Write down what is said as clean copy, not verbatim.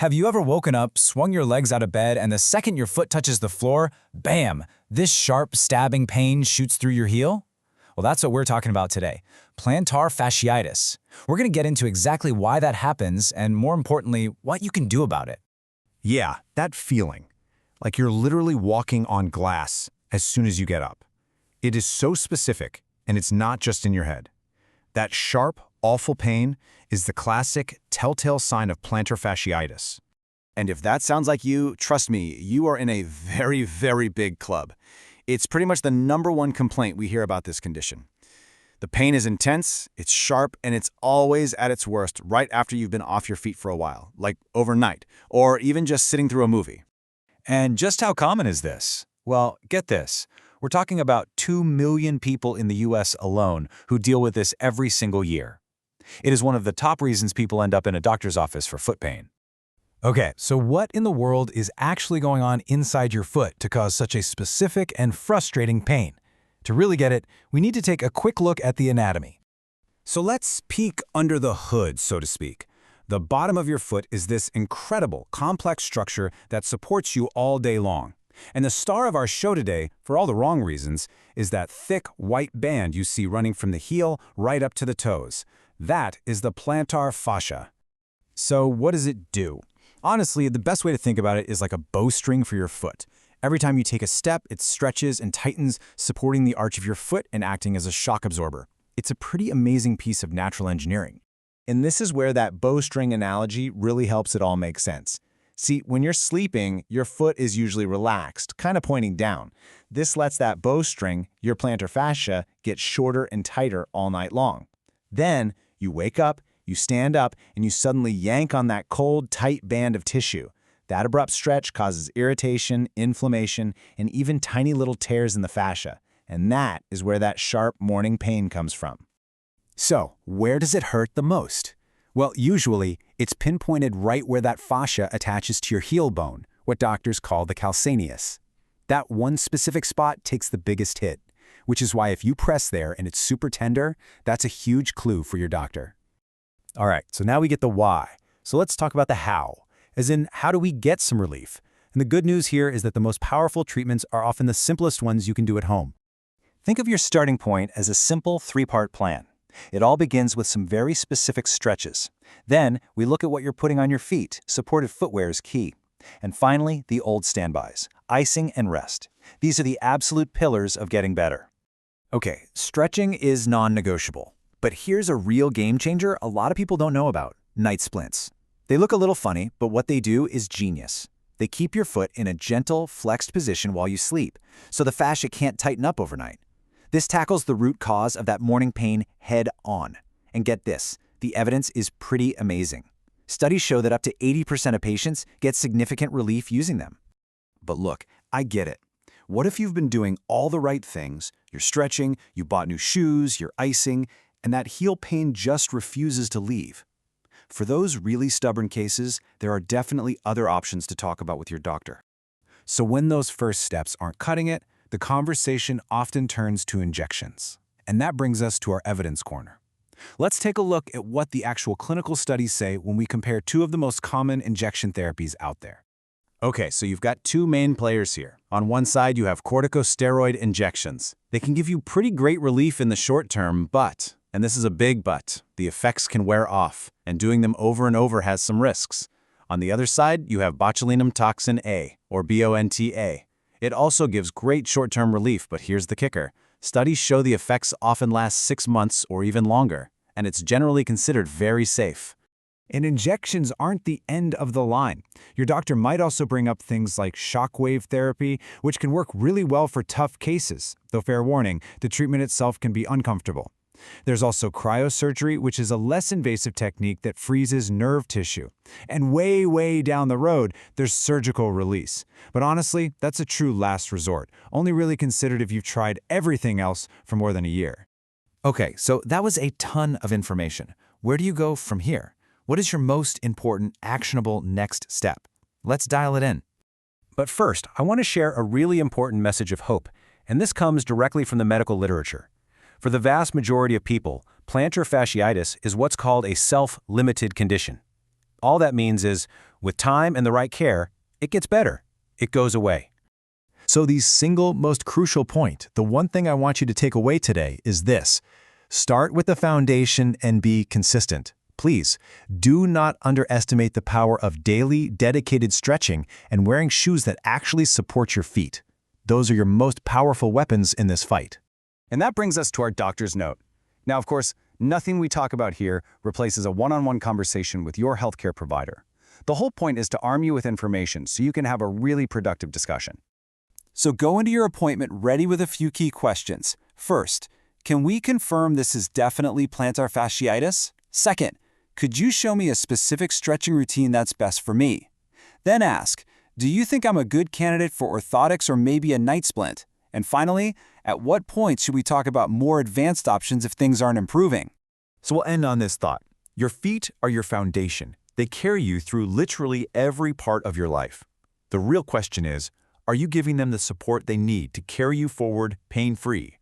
Have you ever woken up, swung your legs out of bed, and the second your foot touches the floor, bam, this sharp, stabbing pain shoots through your heel? Well, that's what we're talking about today, plantar fasciitis. We're going to get into exactly why that happens and, more importantly, what you can do about it. Yeah, that feeling. Like you're literally walking on glass as soon as you get up. It is so specific, and it's not just in your head. That sharp, awful pain is the classic telltale sign of plantar fasciitis. And if that sounds like you, trust me, you are in a very, very big club. It's pretty much the #1 complaint we hear about this condition. The pain is intense, it's sharp, and it's always at its worst right after you've been off your feet for a while, like overnight, or even just sitting through a movie. And just how common is this? Well, get this. We're talking about 2 million people in the US alone who deal with this every single year. It is one of the top reasons people end up in a doctor's office for foot pain. Okay, so what in the world is actually going on inside your foot to cause such a specific and frustrating pain? To really get it, we need to take a quick look at the anatomy. So let's peek under the hood, so to speak. The bottom of your foot is this incredible, complex structure that supports you all day long. And the star of our show today, for all the wrong reasons, is that thick white band you see running from the heel right up to the toes. That is the plantar fascia. So what does it do? Honestly, the best way to think about it is like a bowstring for your foot. Every time you take a step, it stretches and tightens, supporting the arch of your foot and acting as a shock absorber. It's a pretty amazing piece of natural engineering. And this is where that bowstring analogy really helps it all make sense. See, when you're sleeping, your foot is usually relaxed, kind of pointing down. This lets that bowstring, your plantar fascia, get shorter and tighter all night long. Then, you wake up, you stand up, and you suddenly yank on that cold, tight band of tissue. That abrupt stretch causes irritation, inflammation, and even tiny little tears in the fascia. And that is where that sharp morning pain comes from. So, where does it hurt the most? Well, usually, it's pinpointed right where that fascia attaches to your heel bone, what doctors call the calcaneus. That one specific spot takes the biggest hit, which is why if you press there and it's super tender, that's a huge clue for your doctor. All right, so now we get the why. So let's talk about the how, as in how do we get some relief? And the good news here is that the most powerful treatments are often the simplest ones you can do at home. Think of your starting point as a simple 3-part plan. It all begins with some very specific stretches. Then, we look at what you're putting on your feet. Supportive footwear is key. And finally, the old standbys, icing and rest. These are the absolute pillars of getting better. Okay, stretching is non-negotiable. But here's a real game changer a lot of people don't know about, night splints. They look a little funny, but what they do is genius. They keep your foot in a gentle, flexed position while you sleep, so the fascia can't tighten up overnight. This tackles the root cause of that morning pain head on. And get this, the evidence is pretty amazing. Studies show that up to 80% of patients get significant relief using them. But look, I get it. What if you've been doing all the right things, you're stretching, you bought new shoes, you're icing, and that heel pain just refuses to leave? For those really stubborn cases, there are definitely other options to talk about with your doctor. So when those first steps aren't cutting it, the conversation often turns to injections. And that brings us to our evidence corner. Let's take a look at what the actual clinical studies say when we compare two of the most common injection therapies out there. Okay, so you've got two main players here. On one side, you have corticosteroid injections. They can give you pretty great relief in the short term, but, and this is a big but, the effects can wear off, and doing them over and over has some risks. On the other side, you have botulinum toxin A, or BONTA. It also gives great short-term relief, but here's the kicker. Studies show the effects often last 6 months or even longer, and it's generally considered very safe. And injections aren't the end of the line. Your doctor might also bring up things like shockwave therapy, which can work really well for tough cases, though fair warning, the treatment itself can be uncomfortable. There's also cryosurgery, which is a less invasive technique that freezes nerve tissue. And way down the road, there's surgical release. But honestly, that's a true last resort, only really considered if you've tried everything else for more than a year. Okay, so that was a ton of information. Where do you go from here? What is your most important, actionable next step? Let's dial it in. But first, I want to share a really important message of hope, and this comes directly from the medical literature. For the vast majority of people, plantar fasciitis is what's called a self-limited condition. All that means is, With time and the right care, it gets better. It goes away. So the single most crucial point, the one thing I want you to take away today is this. Start with the foundation and be consistent. Please, do not underestimate the power of daily, dedicated stretching and wearing shoes that actually support your feet. Those are your most powerful weapons in this fight. And that brings us to our doctor's note. Now, of course, nothing we talk about here replaces a one-on-one conversation with your healthcare provider. The whole point is to arm you with information so you can have a really productive discussion. So go into your appointment ready with a few key questions. First, can we confirm this is definitely plantar fasciitis? Second, could you show me a specific stretching routine that's best for me? Then ask, do you think I'm a good candidate for orthotics or maybe a night splint? And finally, at what point should we talk about more advanced options if things aren't improving? So we'll end on this thought. Your feet are your foundation. They carry you through literally every part of your life. The real question is, are you giving them the support they need to carry you forward pain-free?